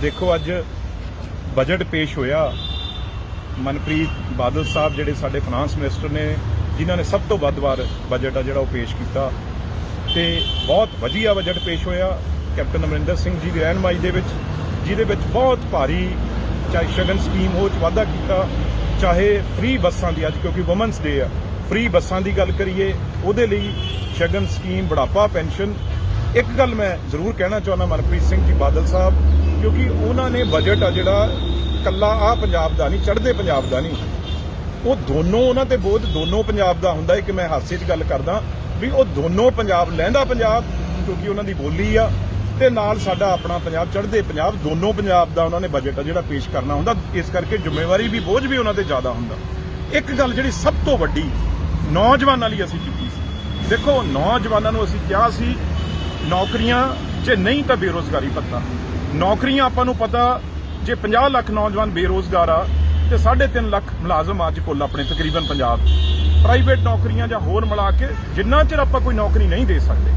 देखो अज बजट पेश होया। मनप्रीत बादल साहब जिहड़े साडे फाइनांस मिनिस्टर ने, जिन्हां ने सब तो वध वार बजट आ जिहड़ा पेश किया ते बहुत वधिया बजट पेश होया कैप्टन अमरिंदर सिंह जी की रहनुमाई दे विच, जिहदे विच बहुत भारी चाहे शगन स्कीम हो वाधा किया, चाहे फ्री बसां दी, अज क्योंकि वुमेंस डे आ, फ्री बसां दी गल करिए उहदे लई शगन स्कीम, बुढ़ापा पेंशन। एक गल मैं जरूर कहना चाहुंदा मनप्रीत सिंह जी बादल साहब, क्योंकि उन्होंने बजट आ जिहड़ा कल्ला आ पंजाब दा नहीं, चढ़दे पंजाब दा नहीं, वो दोनों उन्हां ते बोझ दोनों पंजाब दा हुंदा है। कि मैं हासे च गल करदा भी वो दोनों पंजाब, लਹਿੰਦਾ पंजाब क्योंकि उन्हां दी बोली आ, ते नाल साडा अपना पंजाब, चढ़दे पंजाब, दोनों पंजाब दा उन्होंने बजट आ जिहड़ा पेश करना हुंदा। इस करके जिम्मेवारी भी, बोझ भी उन्हां ते ज़्यादा हुंदा। एक गल जिहड़ी सब तो वड्डी नौजवानां लई असीं कीती सी, देखो नौजवानां नूं असीं किहा सी नौकरियां जे नहीं तां बेरोज़गारी भत्ता। नौकरियां आपां नूं पता जे 50 ਲੱਖ नौजवान बेरोज़गार आ ते 3.5 ਲੱਖ मुलाजम अज कुल अपने तकरीबन पंजाब प्राइवेट नौकरियां जां होर मिला के जिन्ना चिर आपां कोई नौकरी नहीं दे सकते,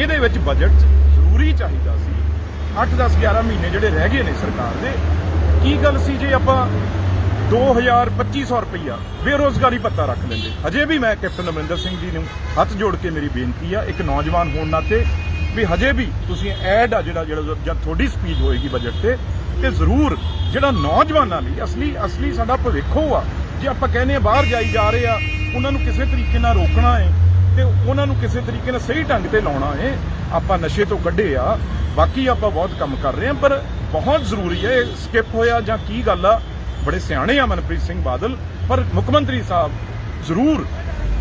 इहदे विच बजट जरूरी चाहिदा सी 8, 10, 11 महीने जिहड़े रह गए ने सरकार दे। की गल सी जे आपां 2000-2500 रुपया बेरोज़गारी भत्ता रख लेंदे। हजे भी मैं कैप्टन अमरिंदर सिंह जी नूं हथ जोड़ के मेरी बेनती आ, एक नौजवान होने नाते भी हजे भी तुसीं ऐड आ जिहड़ा जब थोड़ी स्पीच होएगी बजट ते जरूर जिहड़ा नौजवानां लई असली साडा भविख आ। जे आपां कहने बाहर जाई जा रहे आ, उन्हां नूं किसी तरीके नाल रोकना है ते उन्हां नूं किसी तरीके नाल सही ढंग ते लाउणा है। आपां नशे तो कड्ढे आ, बाकी आपां बहुत काम कर रहे हैं, पर बहुत जरूरी है। स्किप होया जां की गल आ, बड़े सियाणे आ मनप्रीत सिंह बादल, पर मुख मंत्री साहब जरूर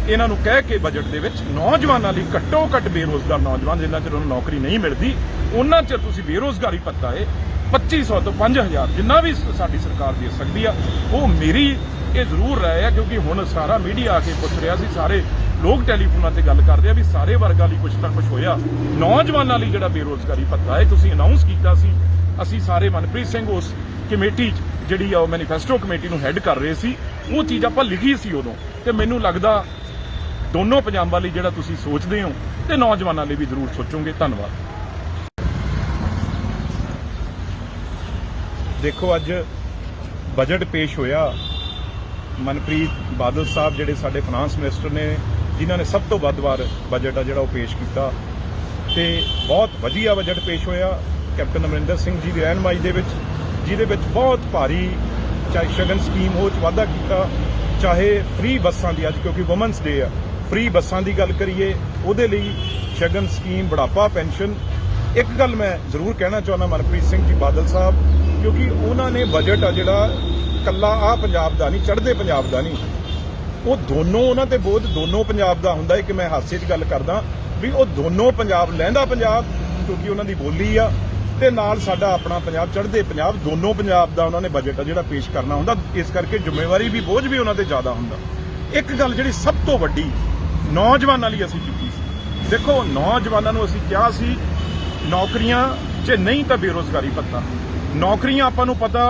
इन्हां नूं कह के बजट दे विच नौजवानां लई घट्टो घट्ट बेरोज़गार नौजवान जिन्ना चिर उन्हां नूं नौकरी नहीं मिलती, उन्ना चिर तुसीं बेरोज़गारी भत्ता है 2500 तो 5000 जिन्ना भी साडी सरकार दे सकदी आ। वो मेरी ये जरूर राय है, क्योंकि हुण सारा मीडिया आके पुछ रहा सी, सारे लोग टैलीफोनां ते गल करदे आ भी सारे वर्गां लई कुछ ना कुछ होया। नौजवानां लई जिहड़ा बेरोज़गारी भत्ता है तुसीं अनाउंस कीता सी, असीं सारे मनप्रीत सिंह उस कमेटी जिहड़ी आ मैनीफेस्टो कमेटी नूं हैड कर रहे सी, वो चीज़ आपां लिखी सी उदों, ते मैनूं लगदा दोनों पंजाबां लई जिहड़ा तुसीं सोचदे हो ते नौजवानां लई भी जरूर सोचोगे। धन्नवाद। देखो अज बजट पेश होया। मनप्रीत बादल साहब जिहड़े साडे फाइनांस मिनिस्टर ने, जिन्हां ने सब तो वध वार बजट आ जिहड़ा पेश किया ते बहुत वधिया बजट पेश होया कैप्टन अमरिंदर सिंह जी की रहनुमाई दे विच, जिहदे विच बहुत भारी चाहे शगन स्कीम हो वाधा किया, चाहे फ्री बसां दी, अज क्योंकि वुमेंस डे आ, फ्री बसां दी गल करिए उहदे लई शगन स्कीम, बुढ़ापा पेंशन। एक गल मैं जरूर कहना चाहुंदा मनप्रीत सिंह जी बादल साहब, क्योंकि उन्होंने बजट आ जिहड़ा कल्ला आ पंजाब दा नहीं, चढ़दे पंजाब दा नहीं, वो दोनों उन्हां ते बोझ दोनों पंजाब दा हुंदा है। कि मैं हासे च गल करदा भी वो दोनों पंजाब, लਹਿੰਦਾ पंजाब क्योंकि उन्हां दी बोली आ, ते नाल साडा अपना पंजाब, चढ़दे पंजाब, दोनों पंजाब दा उन्होंने बजट आ जिहड़ा पेश करना हुंदा। इस करके जिम्मेवारी भी, बोझ भी उन्हां ते ज़्यादा हुंदा। एक गल जिहड़ी सब तो वड्डी नौजवानां लई असीं कीती सी, देखो नौजवानां नूं असीं किहा सी नौकरियां जे नहीं तां बेरोज़गारी भत्ता। नौकरियां आपां नूं पता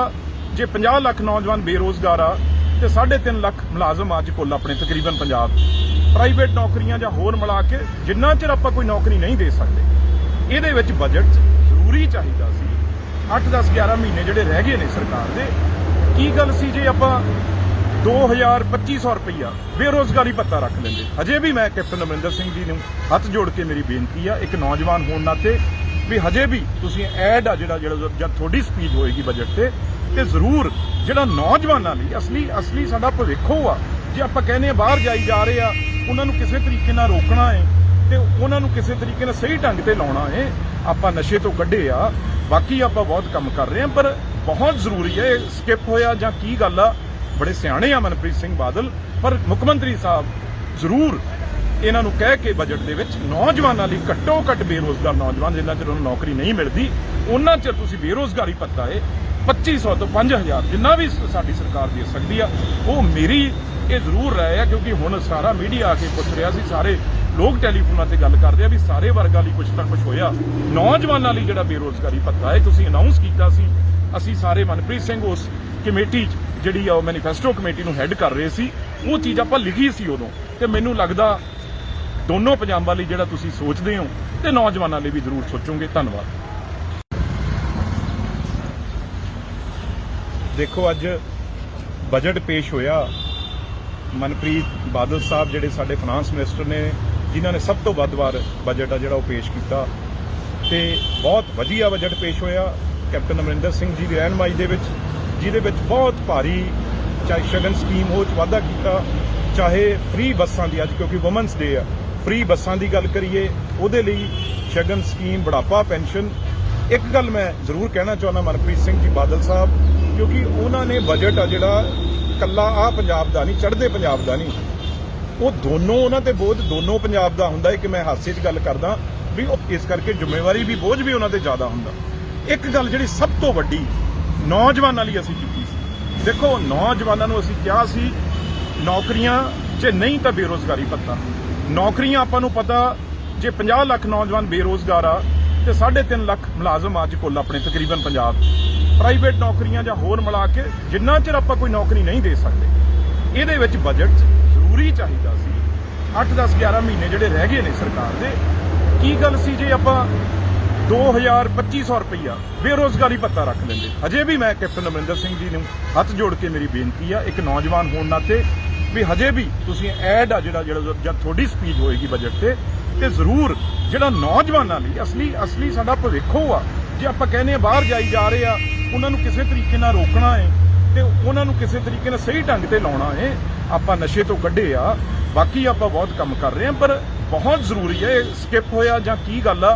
जे 50 ਲੱਖ नौजवान बेरोज़गार आ ते 3.5 ਲੱਖ मुलाजम अज कुल अपने तकरीबन पंजाब प्राइवेट नौकरियां जां होर मिला के जिन्ना चिर आपां कोई नौकरी नहीं दे सकते, इहदे विच बजट जरूरी चाहिदा सी 8, 10, 11 महीने जिहड़े रह गए ने सरकार दे। की गल सी जे आपां 2000-2500 रुपया बेरोज़गारी भत्ता रख लेंदे। हजे भी मैं कैप्टन अमरिंदर सिंह जी नूं हथ जोड़ के मेरी बेनती आ, एक नौजवान होने नाते भी हजे भी तुसीं ऐड आ जिहड़ा जब थोड़ी स्पीच होएगी बजट ते जरूर जिहड़ा नौजवानां लई असली साडा भविख आ। जे आपां कहने बाहर जाई जा रहे आ, उन्हां नूं किसी तरीके नाल रोकना है ते उन्हां नूं किसी तरीके नाल सही ढंग ते लाउणा है। आपां नशे तो कड्ढे आ, बाकी आपां बहुत काम कर रहे हैं, पर बहुत जरूरी है। स्किप होया जां की गल आ, बड़े सियाणे आ मनप्रीत सिंह बादल, पर मुख मंत्री साहब जरूर इन्हां नूं कह के बजट दे विच नौजवानां लई घट्टो घट्ट बेरोज़गार नौजवान जिन्ना चिर उन्हां नूं नौकरी नहीं मिलती, उन्ना चिर तुसीं बेरोज़गारी भत्ता है 2500 तो 5000 जिन्ना भी साडी सरकार दे सकदी आ। वो मेरी ये जरूर राय है, क्योंकि हुण सारा मीडिया आके पुछ रहा सी, सारे लोग टैलीफोनां ते गल करदे आ भी सारे वर्गां लई कुछ ना कुछ होया। नौजवानां लई जिहड़ा बेरोज़गारी भत्ता है तुसीं अनाउंस कीता सी, असीं सारे मनप्रीत सिंह उस कमेटी जिहड़ी आ मैनीफेस्टो कमेटी नूं हैड कर रहे सी, वो चीज़ आपां लिखी सी उदों, ते मैनूं लगदा दोनों पंजाबां लई जिहड़ा तुसीं सोचदे हो ते नौजवानां लई भी जरूर सोचोगे। धन्नवाद। देखो अज बजट पेश होया मनप्रीत बादल साहब जिहड़े साडे फाइनांस मिनिस्टर ने जिन्हां ने सब तो वध वार बजट आ जिहड़ा पेश किया ते बहुत वधिया बजट पेश होया कैप्टन अमरिंदर सिंह जी की रहनुमाई दे विच जिहदे विच बहुत भारी चाहे शगन स्कीम हो वाधा किया चाहे फ्री बसां दी अज क्योंकि वुमेंस डे आ फ्री बसां दी गल करिए उहदे लई शगन स्कीम बुढ़ापा पेंशन एक गल मैं जरूर कहना चाहुंदा मनप्रीत सिंह जी बादल साहब क्योंकि उन्होंने बजट आ जिहड़ा कल्ला आ पंजाब दा नहीं चढ़दे पंजाब दा नहीं वो दोनों उन्हां ते बोझ दोनों पंजाब दा हुंदा है कि मैं हासे च गल करदा भी इस करके जिम्मेवारी भी बोझ भी उन्हां ते ज़्यादा हुंदा। एक गल जिहड़ी सब तो वड्डी नौजवानां लई असीं कीती सी देखो नौजवानां नूं असीं किहा सी नौकरियां जे नहीं तां बेरोज़गारी भत्ता नौकरियां आपां नूं पता जे 50 ਲੱਖ नौजवान बेरोज़गार आ ते 3.5 ਲੱਖ मुलाजम अज कुल अपने तकरीबन पंजाब प्राइवेट नौकरियां जां होर मिला के जिन्ना चिर आपां कोई नौकरी नहीं दे सकते इहदे विच बजट जरूरी चाहिदा सी 8-10-11 महीने जिहड़े रह गए ने सरकार दे की गल सी जे आपां 2000-2500 रुपया बेरोज़गारी भत्ता रख लेंदे हजे भी मैं कैप्टन अमरिंदर सिंह जी नूं हथ जोड़ के मेरी बेनती आ एक नौजवान होण नाते भी हजे भी तुसीं ऐड आ जिहड़ा जद थोड़ी स्पीच होएगी बजट ते जरूर जिहड़ा नौजवानां लई असली साडा भविख आ जे आपां कहने बाहर जाई जा रहे आ उन्हां नूं किसी तरीके नाल रोकना है ते उन्हां नूं किसी तरीके नाल सही ढंग ते लाउणा है आपां नशे तो कढे आ बाकी आपां बहुत काम कर रहे हैं पर बहुत जरूरी है स्किप होया जां की गल आ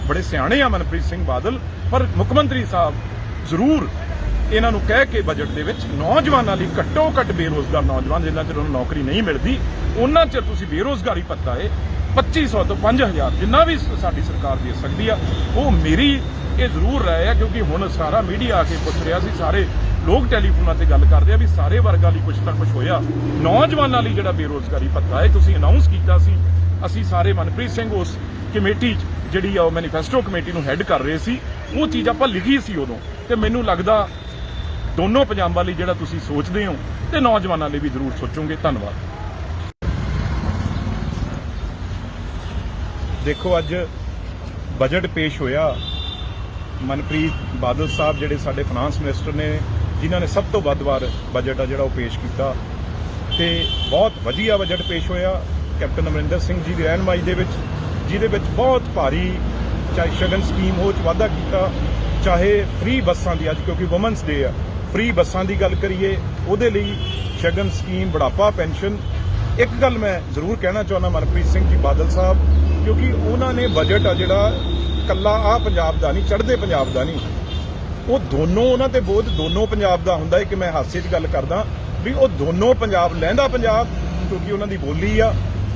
बड़े सियाणे आ मनप्रीत सिंह बादल पर मुख मंत्री साहब जरूर इन्हां नूं कह के बजट दे विच नौजवानां लई घट्टो घट्ट बेरोज़गार नौजवान जिन्ना चिर उन्हां नूं नौकरी नहीं मिलदी उन्ना चिर तुसीं बेरोज़गारी भत्ता है 2500 तो 5000 जिन्ना भी साडी सरकार दे सकदी आ वो मेरी ये जरूर राय है क्योंकि हुण सारा मीडिया आके पुछ रहा सी सारे लोग टैलीफोनां ते गल करदे आ भी सारे वर्गां लई कुछ ना कुछ होया नौजवानां लई जिहड़ा बेरोज़गारी भत्ता है तुसीं अनाउंस कीता सी असीं सारे मनप्रीत सिंह उस कमेटी जिहड़ी आ मैनीफेस्टो कमेटी नूं हैड कर रहे सी वो चीज़ आपां लिखी सी उदों ते मैनूं लगदा दोनों पंजाबां लई जिहड़ा तुसीं सोचदे हो ते नौजवानां लई भी जरूर सोचोगे। धन्नवाद। देखो अज बजट पेश होया मनप्रीत बादल साहब जिहड़े साडे फाइनांस मिनिस्टर ने जिन्हां ने सब तो वध वार बजट आ जिहड़ा पेश किया ते बहुत वधिया बजट पेश होया कैप्टन अमरिंदर सिंह जी की रहनुमाई दे विच जिहदे विच बहुत भारी चाहे शगन स्कीम हो वाधा किया चाहे फ्री बसां दी अज क्योंकि वुमेंस डे आ फ्री बसां दी गल करिए उहदे लई शगन स्कीम बुढ़ापा पेंशन एक गल मैं जरूर कहना चाहुंदा मनप्रीत सिंह जी बादल साहब क्योंकि उन्होंने बजट आ जिहड़ा कल्ला आ पंजाब दा नहीं चढ़दे पंजाब दा नहीं वो दोनों उन्हां ते बोझ दोनों पंजाब दा हुंदा है कि मैं हासे च गल करदा भी वो दोनों पंजाब लਹਿੰਦਾ पंजाब क्योंकि उन्हां दी बोली आ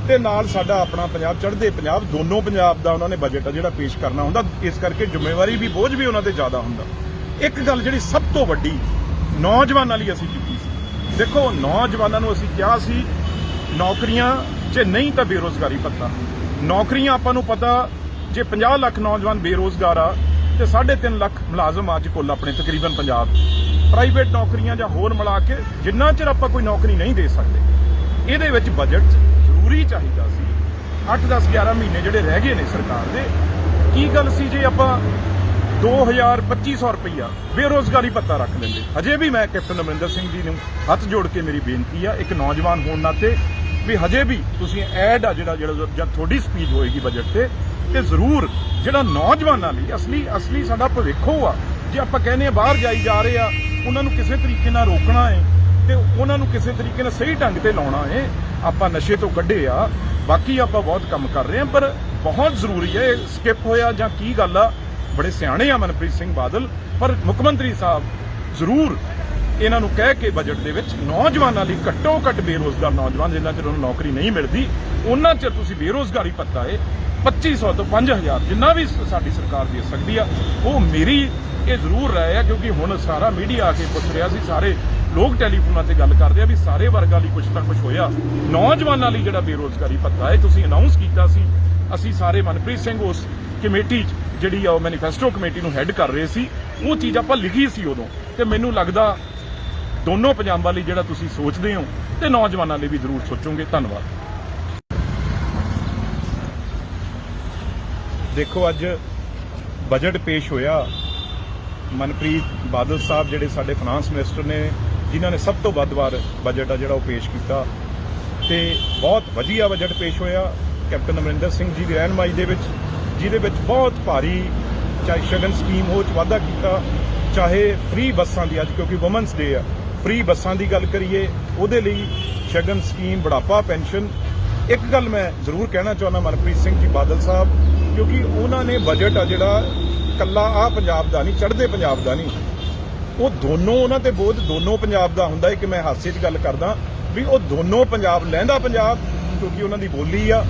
ते नाल साडा अपना पंजाब चढ़दे पंजाब दोनों पंजाब दा उन्होंने बजट आ जिहड़ा पेश करना हुंदा इस करके जिम्मेवारी भी बोझ भी उन्हां ते ज़्यादा हुंदा। एक गल जिहड़ी सब तो वड्डी नौजवानां लई असीं कीती सी देखो नौजवानां नूं असीं किहा सी नौकरियां जे नहीं तां बेरोज़गारी भत्ता नौकरियां आपां नूं पता जे 50 ਲੱਖ नौजवान बेरोज़गार आ ते 3.5 ਲੱਖ मुलाजम अज कुल अपने तकरीबन पंजाब प्राइवेट नौकरियां जां होर मिला के जिन्ना चिर आपां कोई नौकरी नहीं दे सकते इहदे विच बजट जरूरी चाहिदा सी 8-10-11 महीने जिहड़े रह गए ने सरकार दे की गल सी जे आपां 2000-2500 रुपया बेरोज़गारी भत्ता रख लेंदे हजे भी मैं कैप्टन अमरिंदर सिंह जी नूं हथ जोड़ के मेरी बेनती आ एक नौजवान होण नाते भी हजे भी तुसीं ऐड आ जिहड़ा जद थोड़ी स्पीच होएगी बजट ते जरूर जिहड़ा नौजवानां लई असली साडा भविख आ जे आपां कहने बाहर जाई जा रहे आ उन्हां नूं किसी तरीके नाल रोकना है ते उन्हां नूं किसी तरीके नाल सही ढंग ते लाउणा है आपां नशे तो कढे आ बाकी आपां बहुत काम कर रहे हैं पर बहुत जरूरी है स्किप होया जां की गल आ बड़े सियाणे आ मनप्रीत सिंह बादल पर मुख मंत्री साहब जरूर इन्हां नूं कह के बजट दे विच नौजवानां लई घट्टो घट्ट बेरोज़गार नौजवान जिन्ना चिर उन्हां नूं नौकरी नहीं मिलदी उन्ना चिर तुसीं बेरोज़गारी भत्ता है 2500 तो 5000 जिन्ना भी साडी सरकार दे सकदी आ वो मेरी ये जरूर राय है क्योंकि हुण सारा मीडिया आके पुछ रहा सी सारे लोग टैलीफोनां ते गल करदे आ भी सारे वर्गां लई कुछ ना कुछ होया नौजवानां लई जिहड़ा बेरोज़गारी भत्ता है तुसीं अनाउंस कीता सी असीं सारे मनप्रीत सिंह उस कमेटी जिहड़ी आ मैनीफेस्टो कमेटी नूं हैड कर रहे सी वो चीज़ आपां लिखी सी उदों ते मैनूं लगदा दोनों पंजाबां लई जिहड़ा तुसीं सोचदे हो ते नौजवानां लई भी जरूर सोचोगे। धन्नवाद। देखो अज बजट पेश होया ਮਨਪ੍ਰੀਤ ਬਾਦਲ ਸਾਹਿਬ ਜਿਹੜੇ ਸਾਡੇ ਫਾਈਨਾਂਸ ਮਿਨਿਸਟਰ ਨੇ, ਜਿਨ੍ਹਾਂ ਨੇ ਸਭ ਤੋਂ ਵੱਧ ਵਾਰ ਬਜਟ ਆ ਜਿਹੜਾ ਉਹ ਪੇਸ਼ ਕੀਤਾ ਤੇ ਬਹੁਤ ਵਧੀਆ ਬਜਟ ਪੇਸ਼ ਹੋਇਆ ਕੈਪਟਨ ਅਮਰਿੰਦਰ ਸਿੰਘ ਜੀ ਦੀ ਰਹਿਨੁਮਾਈ ਦੇ ਵਿੱਚ, ਜਿਹਦੇ ਵਿੱਚ ਬਹੁਤ ਭਾਰੀ ਚਾਹੇ ਸ਼ਗਨ ਸਕੀਮ ਹੋ 'ਚ ਵਾਧਾ ਕੀਤਾ, ਚਾਹੇ ਫ੍ਰੀ ਬੱਸਾਂ ਦੀ, ਅੱਜ ਕਿਉਂਕਿ ਵੂਮਨਸ ਡੇ ਆ, ਫ੍ਰੀ ਬੱਸਾਂ ਦੀ ਗੱਲ ਕਰੀਏ ਉਹਦੇ ਲਈ ਸ਼ਗਨ ਸਕੀਮ, ਬੁਢਾਪਾ ਪੈਨਸ਼ਨ। ਇੱਕ ਗੱਲ ਮੈਂ ਜ਼ਰੂਰ ਕਹਿਣਾ ਚਾਹੁੰਦਾ ਮਨਪ੍ਰੀਤ ਸਿੰਘ ਜੀ ਬਾਦਲ ਸਾਹਿਬ, ਕਿਉਂਕਿ ਉਹਨਾਂ ਨੇ ਬਜਟ ਆ ਜਿਹੜਾ ਕੱਲਾ ਆ ਪੰਜਾਬ ਦਾ ਨਹੀਂ, ਚੜ੍ਹਦੇ ਪੰਜਾਬ ਦਾ ਨਹੀਂ, ਉਹ ਦੋਨੋਂ ਉਹਨਾਂ ਤੇ ਬੋਝ ਦੋਨੋਂ ਪੰਜਾਬ ਦਾ ਹੁੰਦਾ ਹੈ। ਕਿ ਮੈਂ ਹਾਸੇ 'ਚ ਗੱਲ ਕਰਦਾ ਵੀ ਉਹ ਦੋਨੋਂ ਪੰਜਾਬ, ਲਹਿੰਦਾ ਪੰਜਾਬ ਕਿਉਂਕਿ ਉਹਨਾਂ ਦੀ ਬੋਲੀ ਆ,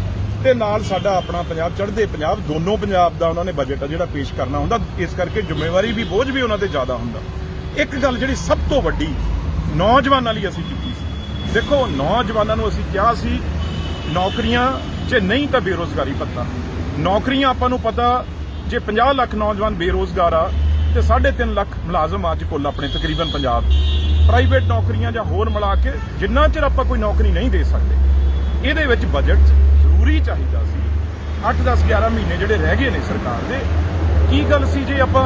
ਤੇ ਨਾਲ ਸਾਡਾ ਆਪਣਾ ਪੰਜਾਬ, ਚੜ੍ਹਦੇ ਪੰਜਾਬ, ਦੋਨੋਂ ਪੰਜਾਬ ਦਾ ਉਹਨਾਂ ਨੇ ਬਜਟ ਆ ਜਿਹੜਾ ਪੇਸ਼ ਕਰਨਾ ਹੁੰਦਾ। ਇਸ ਕਰਕੇ ਜ਼ਿੰਮੇਵਾਰੀ ਵੀ, ਬੋਝ ਵੀ ਉਹਨਾਂ ਤੇ ਜ਼ਿਆਦਾ ਹੁੰਦਾ। ਇੱਕ ਗੱਲ ਜਿਹੜੀ ਸਭ ਤੋਂ ਵੱਡੀ ਨੌਜਵਾਨਾਂ ਲਈ ਅਸੀਂ ਕੀਤੀ ਸੀ, ਦੇਖੋ ਨੌਜਵਾਨਾਂ ਨੂੰ ਅਸੀਂ ਕਿਹਾ ਸੀ ਨੌਕਰੀਆਂ 'ਚ ਨਹੀਂ ਤਾਂ ਬੇਰੁਜ਼ਗਾਰੀ ਭੱਤਾ। ਨੌਕਰੀਆਂ ਆਪਾਂ ਨੂੰ ਪਤਾ, ਜੇ 50 ਲੱਖ ਨੌਜਵਾਨ ਬੇਰੁਜ਼ਗਾਰ ਆ ਤੇ 3.5 ਲੱਖ ਮੁਲਾਜ਼ਮ ਅੱਜ ਕੁੱਲ ਆਪਣੇ ਤਕਰੀਬਨ ਪੰਜਾਬ ਪ੍ਰਾਈਵੇਟ ਨੌਕਰੀਆਂ ਜਾਂ ਹੋਰ ਮਿਲਾ ਕੇ ਜਿੰਨਾ ਚਿਰ ਆਪਾਂ ਕੋਈ ਨੌਕਰੀ ਨਹੀਂ ਦੇ ਸਕਦੇ, ਇਹਦੇ ਵਿੱਚ ਬਜਟ ਜ਼ਰੂਰੀ ਚਾਹੀਦਾ ਸੀ। 8, 10, 11 ਮਹੀਨੇ ਜਿਹੜੇ ਰਹਿ ਗਏ ਨੇ ਸਰਕਾਰ ਦੇ, ਕੀ ਗੱਲ ਸੀ ਜੇ ਆਪਾਂ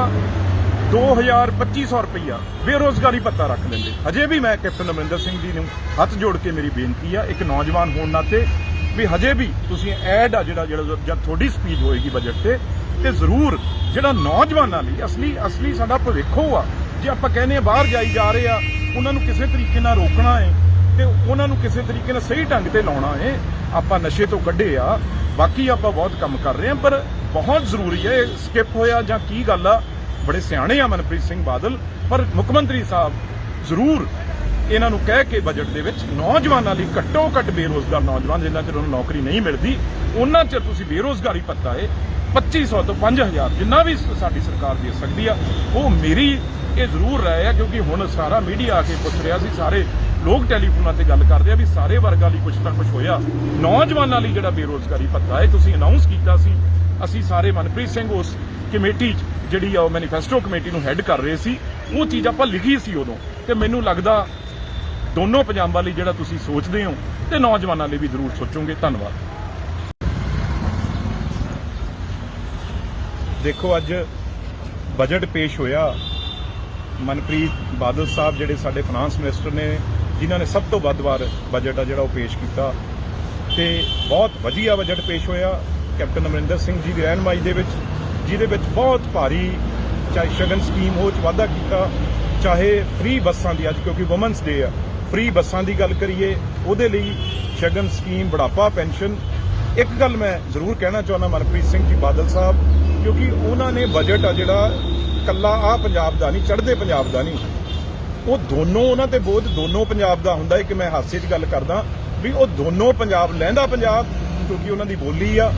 2,2500 ਰੁਪਈਆ ਬੇਰੁਜ਼ਗਾਰੀ ਭੱਤਾ ਰੱਖ ਲੈਂਦੇ। ਹਜੇ ਵੀ ਮੈਂ ਕੈਪਟਨ ਅਮਰਿੰਦਰ ਸਿੰਘ ਜੀ ਨੂੰ ਹੱਥ ਜੋੜ ਕੇ ਮੇਰੀ ਬੇਨਤੀ ਆ, ਇੱਕ ਨੌਜਵਾਨ ਹੋਣ ਨਾਤੇ ਵੀ ਹਜੇ ਵੀ ਤੁਸੀਂ ਐਡ ਆ ਜਿਹੜਾ ਜਦ ਤੁਹਾਡੀ ਸਪੀਚ ਹੋਏਗੀ ਬਜਟ ਤੇ ਜ਼ਰੂਰ ਜਿਹੜਾ ਨੌਜਵਾਨਾਂ ਲਈ ਅਸਲੀ ਸਾਡਾ ਭਵਿੱਖ ਆ। ਜੇ ਆਪਾਂ ਕਹਿੰਦੇ ਆ ਬਾਹਰ ਜਾਈ ਜਾ ਰਹੇ ਆ, ਉਹਨਾਂ ਨੂੰ ਕਿਸੇ ਤਰੀਕੇ ਨਾਲ ਰੋਕਣਾ ਹੈ ਤੇ ਉਹਨਾਂ ਨੂੰ ਕਿਸੇ ਤਰੀਕੇ ਨਾਲ ਸਹੀ ਢੰਗ ਤੇ ਲਾਉਣਾ ਹੈ। ਆਪਾਂ ਨਸ਼ੇ ਤੋਂ ਕੱਢੇ ਆ, ਬਾਕੀ ਆਪਾਂ ਬਹੁਤ ਕੰਮ ਕਰ ਰਹੇ ਆ, ਪਰ ਬਹੁਤ ਜ਼ਰੂਰੀ ਹੈ। ਸਕਿਪ ਹੋਇਆ ਜਾਂ ਕੀ ਗੱਲ ਆ, ਬੜੇ ਸਿਆਣੇ ਆ ਮਨਪ੍ਰੀਤ ਸਿੰਘ ਬਾਦਲ, ਪਰ ਮੁੱਖ ਮੰਤਰੀ ਸਾਹਿਬ ਜ਼ਰੂਰ ਇਹਨਾਂ ਨੂੰ ਕਹਿ ਕੇ ਬਜਟ ਦੇ ਵਿੱਚ ਨੌਜਵਾਨਾਂ ਲਈ ਘੱਟੋ ਘੱਟ ਬੇਰੁਜ਼ਗਾਰ ਨੌਜਵਾਨ ਜਿੰਨਾ ਚਿਰ ਉਹਨੂੰ ਨੌਕਰੀ ਨਹੀਂ ਮਿਲਦੀ, ਉਹਨਾਂ ਚਿਰ ਤੁਸੀਂ ਬੇਰੁਜ਼ਗਾਰੀ ਭੱਤਾ ਹੈ 2500 ਤੋਂ 5000 ਜਿੰਨਾ ਵੀ ਸਾਡੀ ਸਰਕਾਰ ਦੇ ਸਕਦੀ ਆ, ਉਹ ਮੇਰੀ ਇਹ ਜ਼ਰੂਰ ਰਾਏ ਆ। ਕਿਉਂਕਿ ਹੁਣ ਸਾਰਾ ਮੀਡੀਆ ਆ ਕੇ ਪੁੱਛ ਰਿਹਾ ਸੀ, ਸਾਰੇ ਲੋਕ ਟੈਲੀਫੋਨਾਂ ਤੇ ਗੱਲ ਕਰਦੇ ਆ ਵੀ ਸਾਰੇ ਵਰਗਾਂ ਲਈ ਕੁਝ ਤਾਂ ਕੁਝ ਹੋਇਆ। ਨੌਜਵਾਨਾਂ ਲਈ ਜਿਹੜਾ ਬੇਰੁਜ਼ਗਾਰੀ ਭੱਤਾ ਹੈ ਤੁਸੀਂ ਅਨਾਉਂਸ ਕੀਤਾ ਸੀ, ਅਸੀਂ ਸਾਰੇ ਮਨਪ੍ਰੀਤ ਸਿੰਘ ਉਸ ਕਮੇਟੀ ਜਿਹੜੀ ਆ ਉਹ ਮੈਨੀਫੈਸਟੋ ਕਮੇਟੀ ਨੂੰ ਹੈੱਡ ਕਰ ਰਹੇ ਸੀ, ਉਹ ਚੀਜ਼ ਆਪਾਂ ਲਿਖੀ ਸੀ ਉਦੋਂ। ਤੇ ਮੈਨੂੰ ਲੱਗਦਾ ਦੋਨੋਂ ਪੰਜਾਬਾਂ ਲਈ ਜਿਹੜਾ ਤੁਸੀਂ ਸੋਚਦੇ ਹੋ ਤੇ ਨੌਜਵਾਨਾਂ ਲਈ ਵੀ ਜ਼ਰੂਰ ਸੋਚੋਗੇ। ਧੰਨਵਾਦ। ਦੇਖੋ ਅੱਜ ਬਜਟ ਪੇਸ਼ ਹੋਇਆ, ਮਨਪ੍ਰੀਤ ਬਾਦਲ ਸਾਹਿਬ ਜਿਹੜੇ ਸਾਡੇ ਫਾਈਨਾਂਸ ਮਿਨਿਸਟਰ ਨੇ, ਜਿਨ੍ਹਾਂ ਨੇ ਸਭ ਤੋਂ ਵੱਧ ਵਾਰ ਬਜਟ ਆ ਜਿਹੜਾ ਉਹ ਪੇਸ਼ ਕੀਤਾ ਤੇ ਬਹੁਤ ਵਧੀਆ ਬਜਟ ਪੇਸ਼ ਹੋਇਆ ਕੈਪਟਨ ਅਮਰਿੰਦਰ ਸਿੰਘ ਜੀ ਦੀ ਰਹਿਨੁਮਾਈ ਦੇ ਵਿੱਚ, ਜਿਹਦੇ ਵਿੱਚ ਬਹੁਤ ਭਾਰੀ ਚਾਹੇ ਸ਼ਗਨ ਸਕੀਮ ਹੋ 'ਚ ਵਾਧਾ ਕੀਤਾ, ਚਾਹੇ ਫ੍ਰੀ ਬੱਸਾਂ ਦੀ, ਅੱਜ ਕਿਉਂਕਿ ਵੂਮਨਸ ਡੇ ਆ, ਫ੍ਰੀ ਬੱਸਾਂ ਦੀ ਗੱਲ ਕਰੀਏ ਉਹਦੇ ਲਈ ਸ਼ਗਨ ਸਕੀਮ, ਬੁਢਾਪਾ ਪੈਨਸ਼ਨ। ਇੱਕ ਗੱਲ ਮੈਂ ਜ਼ਰੂਰ ਕਹਿਣਾ ਚਾਹੁੰਦਾ ਮਨਪ੍ਰੀਤ ਸਿੰਘ ਜੀ ਬਾਦਲ ਸਾਹਿਬ, ਕਿਉਂਕਿ ਉਹਨਾਂ ਨੇ ਬਜਟ ਆ ਜਿਹੜਾ ਕੱਲਾ ਆ ਪੰਜਾਬ ਦਾ ਨਹੀਂ, ਚੜ੍ਹਦੇ ਪੰਜਾਬ ਦਾ ਨਹੀਂ, ਉਹ ਦੋਨੋਂ ਉਹਨਾਂ ਤੇ ਬੋਝ ਦੋਨੋਂ ਪੰਜਾਬ ਦਾ ਹੁੰਦਾ ਹੈ। ਕਿ ਮੈਂ ਹਾਸੇ 'ਚ ਗੱਲ ਕਰਦਾ ਵੀ ਉਹ ਦੋਨੋਂ ਪੰਜਾਬ, ਲਹਿੰਦਾ ਪੰਜਾਬ ਕਿਉਂਕਿ ਉਹਨਾਂ ਦੀ ਬੋਲੀ ਆ,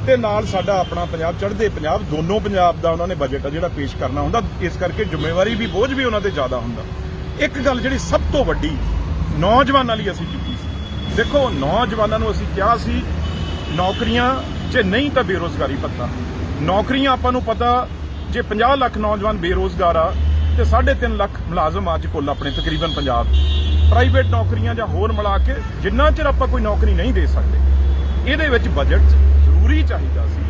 ਤੇ ਨਾਲ ਸਾਡਾ ਆਪਣਾ ਪੰਜਾਬ, ਚੜ੍ਹਦੇ ਪੰਜਾਬ, ਦੋਨੋਂ ਪੰਜਾਬ ਦਾ ਉਹਨਾਂ ਨੇ ਬਜਟ ਆ ਜਿਹੜਾ ਪੇਸ਼ ਕਰਨਾ ਹੁੰਦਾ। ਇਸ ਕਰਕੇ ਜ਼ਿੰਮੇਵਾਰੀ ਵੀ, ਬੋਝ ਵੀ ਉਹਨਾਂ ਤੇ ਜ਼ਿਆਦਾ ਹੁੰਦਾ। ਇੱਕ ਗੱਲ ਜਿਹੜੀ ਸਭ ਤੋਂ ਵੱਡੀ ਨੌਜਵਾਨਾਂ ਲਈ ਅਸੀਂ ਕੀਤੀ ਸੀ, ਦੇਖੋ ਨੌਜਵਾਨਾਂ ਨੂੰ ਅਸੀਂ ਕਿਹਾ ਸੀ ਨੌਕਰੀਆਂ 'ਚ ਨਹੀਂ ਤਾਂ ਬੇਰੁਜ਼ਗਾਰੀ ਭੱਤਾ। ਨੌਕਰੀਆਂ ਆਪਾਂ ਨੂੰ ਪਤਾ, ਜੇ 50 ਲੱਖ ਨੌਜਵਾਨ ਬੇਰੁਜ਼ਗਾਰ ਆ ਤੇ 3.5 ਲੱਖ ਮੁਲਾਜ਼ਮ ਅੱਜ ਕੁੱਲ ਆਪਣੇ ਤਕਰੀਬਨ ਪੰਜਾਬ ਪ੍ਰਾਈਵੇਟ ਨੌਕਰੀਆਂ ਜਾਂ ਹੋਰ ਮਿਲਾ ਕੇ ਜਿੰਨਾ ਚਿਰ ਆਪਾਂ ਕੋਈ ਨੌਕਰੀ ਨਹੀਂ ਦੇ ਸਕਦੇ, ਇਹਦੇ ਵਿੱਚ ਬਜਟ ਜ਼ਰੂਰੀ ਚਾਹੀਦਾ ਸੀ।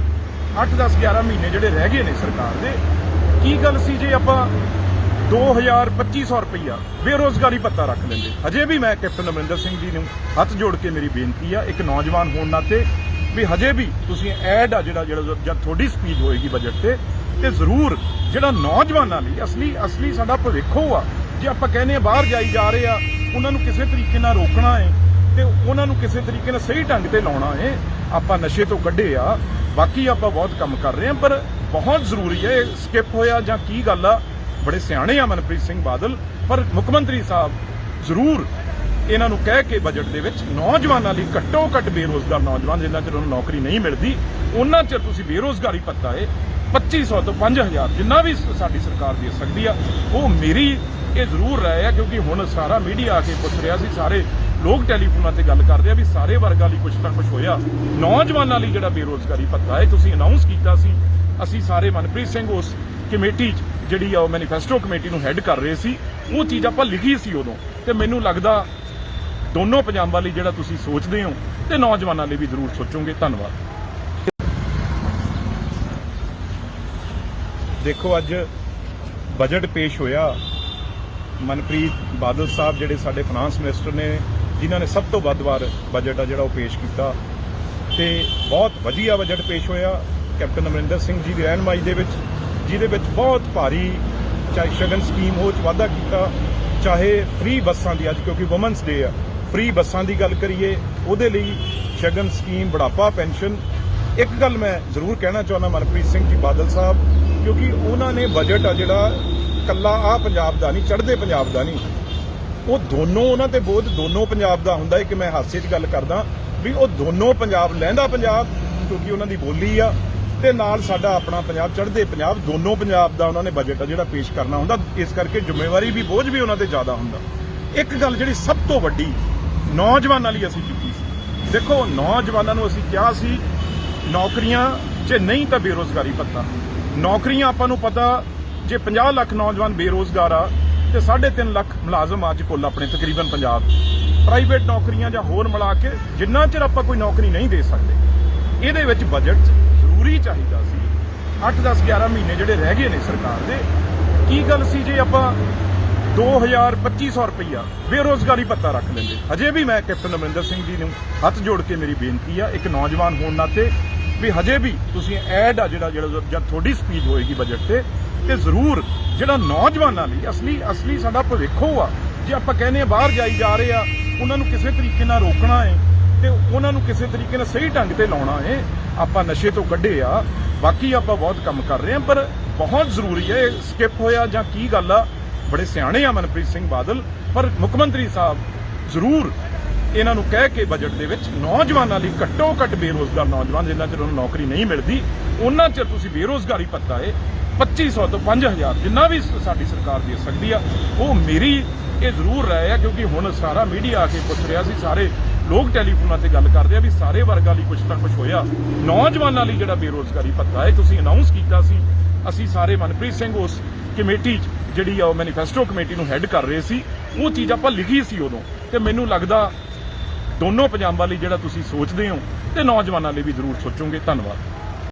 8, 10, 11 ਮਹੀਨੇ ਜਿਹੜੇ ਰਹਿ ਗਏ ਨੇ ਸਰਕਾਰ ਦੇ, ਕੀ ਗੱਲ ਸੀ ਜੇ ਆਪਾਂ 2,2500 ਰੁਪਈਆ ਬੇਰੁਜ਼ਗਾਰੀ ਭੱਤਾ ਰੱਖ ਲੈਂਦੇ। ਹਜੇ ਵੀ ਮੈਂ ਕੈਪਟਨ ਅਮਰਿੰਦਰ ਸਿੰਘ ਜੀ ਨੂੰ ਹੱਥ ਜੋੜ ਕੇ ਮੇਰੀ ਬੇਨਤੀ ਆ, ਇੱਕ ਨੌਜਵਾਨ ਹੋਣ ਨਾਤੇ ਵੀ ਹਜੇ ਵੀ ਤੁਸੀਂ ਐਡ ਆ ਜਿਹੜਾ ਜਦ ਤੁਹਾਡੀ ਸਪੀਚ ਹੋਏਗੀ ਬਜਟ ਤੇ ਜ਼ਰੂਰ ਜਿਹੜਾ ਨੌਜਵਾਨਾਂ ਲਈ ਅਸਲੀ ਸਾਡਾ ਭਵਿੱਖ ਆ। ਜੇ ਆਪਾਂ ਕਹਿੰਦੇ ਆ ਬਾਹਰ ਜਾਈ ਜਾ ਰਹੇ ਆ, ਉਹਨਾਂ ਨੂੰ ਕਿਸੇ ਤਰੀਕੇ ਨਾਲ ਰੋਕਣਾ ਹੈ ਤੇ ਉਹਨਾਂ ਨੂੰ ਕਿਸੇ ਤਰੀਕੇ ਨਾਲ ਸਹੀ ਢੰਗ ਤੇ ਲਾਉਣਾ ਹੈ। ਆਪਾਂ ਨਸ਼ੇ ਤੋਂ ਕੱਢੇ ਆ, ਬਾਕੀ ਆਪਾਂ ਬਹੁਤ ਕੰਮ ਕਰ ਰਹੇ ਆ, ਪਰ ਬਹੁਤ ਜ਼ਰੂਰੀ ਹੈ। ਸਕਿਪ ਹੋਇਆ ਜਾਂ ਕੀ ਗੱਲ ਆ, ਬੜੇ ਸਿਆਣੇ ਆ ਮਨਪ੍ਰੀਤ ਸਿੰਘ ਬਾਦਲ, ਪਰ ਮੁੱਖ ਮੰਤਰੀ ਸਾਹਿਬ ਜ਼ਰੂਰ ਇਹਨਾਂ ਨੂੰ ਕਹਿ ਕੇ ਬਜਟ ਦੇ ਵਿੱਚ ਨੌਜਵਾਨਾਂ ਲਈ ਘੱਟੋ ਘੱਟ ਬੇਰੁਜ਼ਗਾਰ ਨੌਜਵਾਨ ਜਿੰਨਾ ਚਿਰ ਉਹਨੂੰ ਨੌਕਰੀ ਨਹੀਂ ਮਿਲਦੀ, ਉਹਨਾਂ ਚਿਰ ਤੁਸੀਂ ਬੇਰੁਜ਼ਗਾਰੀ ਭੱਤਾ ਹੈ 2500 ਤੋਂ 5000 ਜਿੰਨਾ ਵੀ ਸਾਡੀ ਸਰਕਾਰ ਦੇ ਸਕਦੀ ਆ, ਉਹ ਮੇਰੀ ਇਹ ਜ਼ਰੂਰ ਰਾਏ ਆ। ਕਿਉਂਕਿ ਹੁਣ ਸਾਰਾ ਮੀਡੀਆ ਆ ਕੇ ਪੁੱਛ ਰਿਹਾ ਸੀ, ਸਾਰੇ ਲੋਕ ਟੈਲੀਫੋਨਾਂ ਤੇ ਗੱਲ ਕਰਦੇ ਆ ਵੀ ਸਾਰੇ ਵਰਗਾਂ ਲਈ ਕੁਝ ਤਾਂ ਕੁਝ ਹੋਇਆ। ਨੌਜਵਾਨਾਂ ਲਈ ਜਿਹੜਾ ਬੇਰੁਜ਼ਗਾਰੀ ਭੱਤਾ ਹੈ ਤੁਸੀਂ ਅਨਾਉਂਸ ਕੀਤਾ ਸੀ, ਅਸੀਂ ਸਾਰੇ ਮਨਪ੍ਰੀਤ ਸਿੰਘ ਉਸ ਕਮੇਟੀ ਜਿਹੜੀ ਆ ਉਹ ਮੈਨੀਫੈਸਟੋ ਕਮੇਟੀ ਨੂੰ ਹੈੱਡ ਕਰ ਰਹੇ ਸੀ, ਉਹ ਚੀਜ਼ ਆਪਾਂ ਲਿਖੀ ਸੀ ਉਦੋਂ। ਤੇ ਮੈਨੂੰ ਲੱਗਦਾ ਦੋਨੋਂ ਪੰਜਾਬਾਂ ਲਈ ਜਿਹੜਾ ਤੁਸੀਂ ਸੋਚਦੇ ਹੋ ਤੇ ਨੌਜਵਾਨਾਂ ਲਈ ਵੀ ਜ਼ਰੂਰ ਸੋਚੋਗੇ। ਧੰਨਵਾਦ। ਦੇਖੋ ਅੱਜ ਬਜਟ ਪੇਸ਼ ਹੋਇਆ ਮਨਪ੍ਰੀਤ ਬਾਦਲ ਸਾਹਿਬ ਜਿਹੜੇ ਸਾਡੇ ਫਾਈਨਾਂਸ ਮਿਨਿਸਟਰ ਨੇ ਜਿਨ੍ਹਾਂ ਨੇ ਸਭ ਤੋਂ ਵੱਧ ਵਾਰ ਬਜਟ ਆ ਜਿਹੜਾ ਉਹ ਪੇਸ਼ ਕੀਤਾ ਤੇ ਬਹੁਤ ਵਧੀਆ ਬਜਟ ਪੇਸ਼ ਹੋਇਆ ਕੈਪਟਨ ਅਮਰਿੰਦਰ ਸਿੰਘ ਜੀ ਦੀ ਰਹਿਨੁਮਾਈ ਦੇ ਵਿੱਚ ਜਿਹਦੇ ਵਿੱਚ ਬਹੁਤ ਭਾਰੀ ਚਾਹੇ ਸ਼ਗਨ ਸਕੀਮ ਉਹ 'ਚ ਵਾਧਾ ਕੀਤਾ ਚਾਹੇ ਫ੍ਰੀ ਬੱਸਾਂ ਦੀ ਅੱਜ ਕਿਉਂਕਿ ਵੂਮਨਸ ਡੇ ਆ ਫ੍ਰੀ ਬੱਸਾਂ ਦੀ ਗੱਲ ਕਰੀਏ ਉਹਦੇ ਲਈ ਸ਼ਗਨ ਸਕੀਮ ਬੁਢਾਪਾ ਪੈਨਸ਼ਨ ਇੱਕ ਗੱਲ ਮੈਂ ਜ਼ਰੂਰ ਕਹਿਣਾ ਚਾਹੁੰਦਾ ਮਨਪ੍ਰੀਤ ਸਿੰਘ ਜੀ ਬਾਦਲ ਸਾਹਿਬ ਕਿਉਂਕਿ ਉਹਨਾਂ ਨੇ ਬਜਟ ਆ ਜਿਹੜਾ ਕੱਲਾ ਆ ਪੰਜਾਬ ਦਾ ਨਹੀਂ ਚੜ੍ਹਦੇ ਪੰਜਾਬ ਦਾ ਨਹੀਂ ਉਹ ਦੋਨੋਂ ਉਹਨਾਂ ਤੇ ਬੋਝ ਦੋਨੋਂ ਪੰਜਾਬ ਦਾ ਹੁੰਦਾ ਹੈ ਕਿ ਮੈਂ ਹਾਸੇ 'ਚ ਗੱਲ ਕਰਦਾ ਵੀ ਉਹ ਦੋਨੋਂ ਪੰਜਾਬ ਲਹਿੰਦਾ ਪੰਜਾਬ ਕਿਉਂਕਿ ਉਹਨਾਂ ਦੀ ਬੋਲੀ ਆ ਤੇ ਨਾਲ ਸਾਡਾ ਆਪਣਾ ਪੰਜਾਬ ਚੜ੍ਹਦੇ ਪੰਜਾਬ ਦੋਨੋਂ ਪੰਜਾਬ ਦਾ ਉਹਨਾਂ ਨੇ ਬਜਟ ਆ ਜਿਹੜਾ ਪੇਸ਼ ਕਰਨਾ ਹੁੰਦਾ ਇਸ ਕਰਕੇ ਜ਼ਿੰਮੇਵਾਰੀ ਵੀ ਬੋਝ ਵੀ ਉਹਨਾਂ ਤੇ ਜ਼ਿਆਦਾ ਹੁੰਦਾ ਇੱਕ ਗੱਲ ਜਿਹੜੀ ਸਭ ਤੋਂ ਵੱਡੀ ਨੌਜਵਾਨਾਂ ਲਈ ਅਸੀਂ ਕੀਤੀ ਸੀ ਦੇਖੋ ਨੌਜਵਾਨਾਂ ਨੂੰ ਅਸੀਂ ਕਿਹਾ ਸੀ ਨੌਕਰੀਆਂ 'ਚ ਨਹੀਂ ਤਾਂ ਬੇਰੁਜ਼ਗਾਰੀ ਭੱਤਾ ਨੌਕਰੀਆਂ ਆਪਾਂ ਨੂੰ ਪਤਾ ਜੇ 50 ਲੱਖ ਨੌਜਵਾਨ ਬੇਰੁਜ਼ਗਾਰ ਆ ਤੇ 3.5 ਲੱਖ ਮੁਲਾਜ਼ਮ ਅੱਜ ਕੁੱਲ ਆਪਣੇ ਤਕਰੀਬਨ ਪੰਜਾਬ ਪ੍ਰਾਈਵੇਟ ਨੌਕਰੀਆਂ ਜਾਂ ਹੋਰ ਮਿਲਾ ਕੇ ਜਿੰਨਾ ਚਿਰ ਆਪਾਂ ਕੋਈ ਨੌਕਰੀ ਨਹੀਂ ਦੇ ਸਕਦੇ ਇਹਦੇ ਵਿੱਚ ਬਜਟ ਜ਼ਰੂਰੀ ਚਾਹੀਦਾ ਸੀ 8 10 11 ਮਹੀਨੇ ਜਿਹੜੇ ਰਹਿ ਗਏ ਨੇ ਸਰਕਾਰ ਦੇ ਕੀ ਗੱਲ ਸੀ ਜੇ ਆਪਾਂ 2200 ਰੁਪਈਆ ਬੇਰੁਜ਼ਗਾਰੀ ਭੱਤਾ ਰੱਖ ਲੈਂਦੇ ਹਜੇ ਵੀ ਮੈਂ ਕੈਪਟਨ ਅਮਰਿੰਦਰ ਸਿੰਘ ਜੀ ਨੂੰ ਹੱਥ ਜੋੜ ਕੇ ਮੇਰੀ ਬੇਨਤੀ ਆ ਇੱਕ ਨੌਜਵਾਨ ਹੋਣ ਨਾਤੇ ਵੀ ਹਜੇ ਵੀ ਤੁਸੀਂ ਐਡ ਆ ਜਿਹੜਾ ਜਦ ਤੁਹਾਡੀ ਸਪੀਚ ਹੋਏਗੀ ਬਜਟ ਤੇ ਜ਼ਰੂਰ ਜਿਹੜਾ ਨੌਜਵਾਨਾਂ ਲਈ ਅਸਲੀ ਸਾਡਾ ਭਵਿੱਖ ਆ ਜੇ ਆਪਾਂ ਕਹਿੰਦੇ ਆ ਬਾਹਰ ਜਾਈ ਜਾ ਰਹੇ ਆ ਉਹਨਾਂ ਨੂੰ ਕਿਸੇ ਤਰੀਕੇ ਨਾਲ ਰੋਕਣਾ ਹੈ ਤੇ ਉਹਨਾਂ ਨੂੰ ਕਿਸੇ ਤਰੀਕੇ ਨਾਲ ਸਹੀ ਢੰਗ ਤੇ ਲਾਉਣਾ ਹੈ ਆਪਾਂ ਨਸ਼ੇ ਤੋਂ ਕੱਢੇ ਆ ਬਾਕੀ ਆਪਾਂ ਬਹੁਤ ਕੰਮ ਕਰ ਰਹੇ ਆ ਪਰ ਬਹੁਤ ਜ਼ਰੂਰੀ ਹੈ ਸਕਿਪ ਹੋਇਆ ਜਾਂ ਕੀ ਗੱਲ ਆ ਬੜੇ ਸਿਆਣੇ ਆ ਮਨਪ੍ਰੀਤ ਸਿੰਘ ਬਾਦਲ ਪਰ ਮੁੱਖ ਮੰਤਰੀ ਸਾਹਿਬ ਜ਼ਰੂਰ ਇਹਨਾਂ ਨੂੰ ਕਹਿ ਕੇ ਬਜਟ ਦੇ ਵਿੱਚ ਨੌਜਵਾਨਾਂ ਲਈ ਘੱਟੋ ਘੱਟ ਬੇਰੁਜ਼ਗਾਰ ਨੌਜਵਾਨ ਜਿਨ੍ਹਾਂ ਚਿਰ ਉਹਨੂੰ ਨੌਕਰੀ ਨਹੀਂ ਮਿਲਦੀ ਉਹਨਾਂ ਚਿਰ ਤੁਸੀਂ ਬੇਰੁਜ਼ਗਾਰੀ ਭੱਤਾ ਹੈ 2500 ਤੋਂ 5000 ਜਿੰਨਾ ਵੀ ਸਾਡੀ ਸਰਕਾਰ ਦੇ ਸਕਦੀ ਆ ਉਹ ਮੇਰੀ ਇਹ ਜ਼ਰੂਰ ਰਾਏ ਆ ਕਿਉਂਕਿ ਹੁਣ ਸਾਰਾ ਮੀਡੀਆ ਆ ਕੇ ਪੁੱਛ ਰਿਹਾ ਸੀ ਸਾਰੇ ਲੋਕ ਟੈਲੀਫੋਨਾਂ ਤੇ ਗੱਲ ਕਰਦੇ ਆ ਵੀ ਸਾਰੇ ਵਰਗਾਂ ਲਈ ਕੁਝ ਤਾਂ ਕੁਝ ਹੋਇਆ ਨੌਜਵਾਨਾਂ ਲਈ ਜਿਹੜਾ ਬੇਰੁਜ਼ਗਾਰੀ ਭੱਤਾ ਹੈ ਤੁਸੀਂ ਅਨਾਉਂਸ ਕੀਤਾ ਸੀ ਅਸੀਂ ਸਾਰੇ ਮਨਪ੍ਰੀਤ ਸਿੰਘ ਉਸ ਕਮੇਟੀ ਜਿਹੜੀ ਆ ਉਹ ਮੈਨੀਫੈਸਟੋ ਕਮੇਟੀ ਨੂੰ ਹੈੱਡ ਕਰ ਰਹੇ ਸੀ ਉਹ ਚੀਜ਼ ਆਪਾਂ ਲਿਖੀ ਸੀ ਉਦੋਂ ਤੇ ਮੈਨੂੰ ਲੱਗਦਾ ਦੋਨੋਂ ਪੰਜਾਬਾਂ ਲਈ ਜਿਹੜਾ ਤੁਸੀਂ ਸੋਚਦੇ ਹੋ ਤੇ ਨੌਜਵਾਨਾਂ ਲਈ ਵੀ ਜ਼ਰੂਰ ਸੋਚੋਗੇ ਧੰਨਵਾਦ